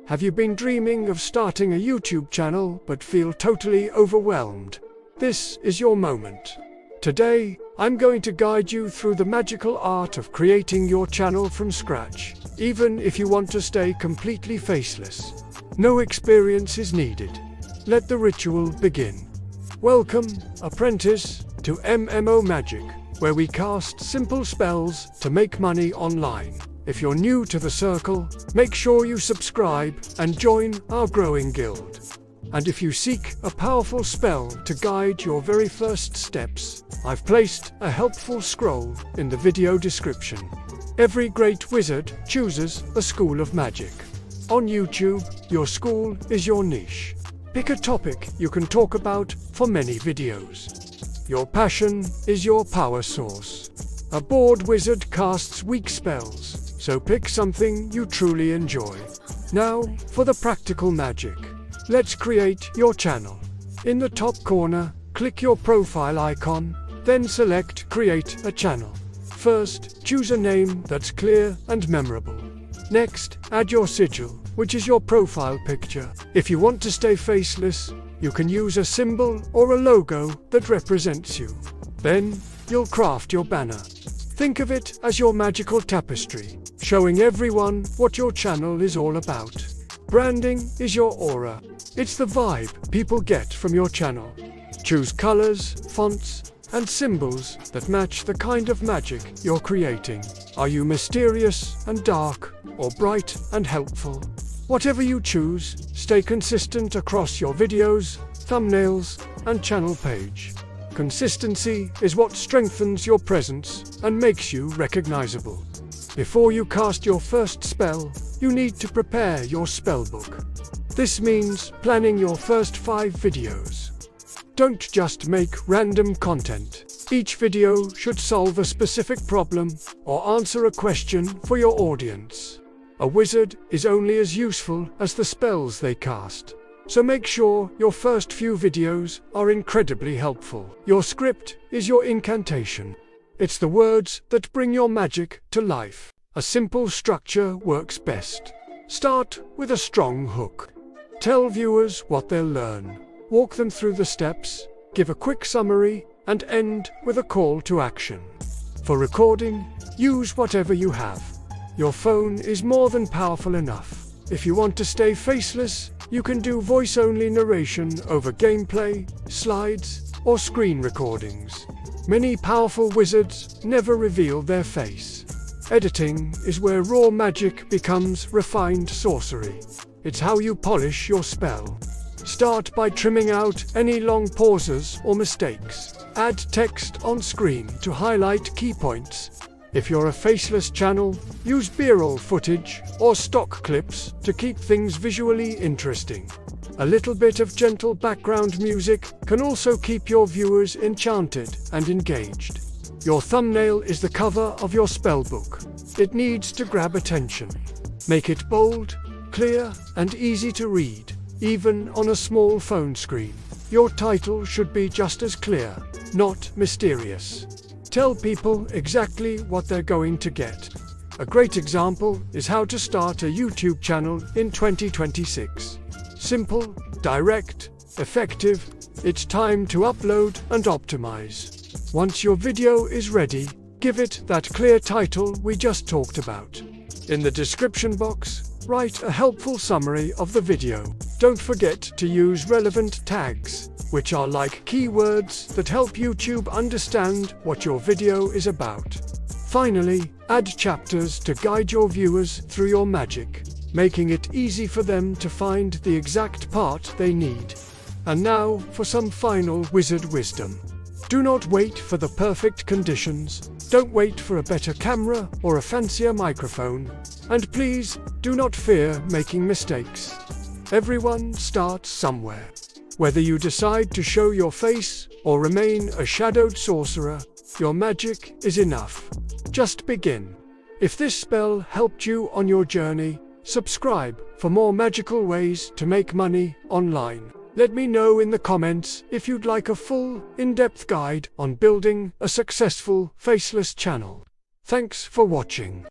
Have you been dreaming of starting a YouTube channel but feel totally overwhelmed? This is your moment. Today, I'm going to guide you through the magical art of creating your channel from scratch, even if you want to stay completely faceless. No experience is needed. Let the ritual begin. Welcome, apprentice, to MMO Magic, where we cast simple spells to make money online. If you're new to the circle, make sure you subscribe and join our growing guild. And if you seek a powerful spell to guide your very first steps, I've placed a helpful scroll in the video description. Every great wizard chooses a school of magic. On YouTube, your school is your niche. Pick a topic you can talk about for many videos. Your passion is your power source. A bored wizard casts weak spells, so pick something you truly enjoy. Now, for the practical magic. Let's create your channel. In the top corner, click your profile icon, then select Create a Channel. First, choose a name that's clear and memorable. Next, add your sigil, which is your profile picture. If you want to stay faceless, you can use a symbol or a logo that represents you. Then, you'll craft your banner. Think of it as your magical tapestry, showing everyone what your channel is all about. Branding is your aura. It's the vibe people get from your channel. Choose colors, fonts, and symbols that match the kind of magic you're creating. Are you mysterious and dark, or bright and helpful? Whatever you choose, stay consistent across your videos, thumbnails, and channel page. Consistency is what strengthens your presence and makes you recognizable. Before you cast your first spell, you need to prepare your spellbook. This means planning your first 5 videos. Don't just make random content. Each video should solve a specific problem or answer a question for your audience. A wizard is only as useful as the spells they cast. So make sure your first few videos are incredibly helpful. Your script is your incantation. It's the words that bring your magic to life. A simple structure works best. Start with a strong hook. Tell viewers what they'll learn. Walk them through the steps, give a quick summary, and end with a call to action. For recording, use whatever you have. Your phone is more than powerful enough. If you want to stay faceless, you can do voice-only narration over gameplay, slides, or screen recordings. Many powerful wizards never reveal their face. Editing is where raw magic becomes refined sorcery. It's how you polish your spell. Start by trimming out any long pauses or mistakes. Add text on screen to highlight key points. If you're a faceless channel, use B-roll footage or stock clips to keep things visually interesting. A little bit of gentle background music can also keep your viewers enchanted and engaged. Your thumbnail is the cover of your spellbook. It needs to grab attention. Make it bold, clear, and easy to read, even on a small phone screen. Your title should be just as clear, not mysterious. Tell people exactly what they're going to get. A great example is how to start a YouTube channel in 2026. Simple, direct, effective. It's time to upload and optimize. Once your video is ready, give it that clear title we just talked about. In the description box, write a helpful summary of the video. Don't forget to use relevant tags, which are like keywords that help YouTube understand what your video is about. Finally, add chapters to guide your viewers through your magic, making it easy for them to find the exact part they need. And now for some final wizard wisdom. Do not wait for the perfect conditions. Don't wait for a better camera or a fancier microphone. And please, do not fear making mistakes. Everyone starts somewhere. Whether you decide to show your face or remain a shadowed sorcerer, your magic is enough. Just begin. If this spell helped you on your journey, subscribe for more magical ways to make money online. Let me know in the comments if you'd like a full, in-depth guide on building a successful faceless channel. Thanks for watching.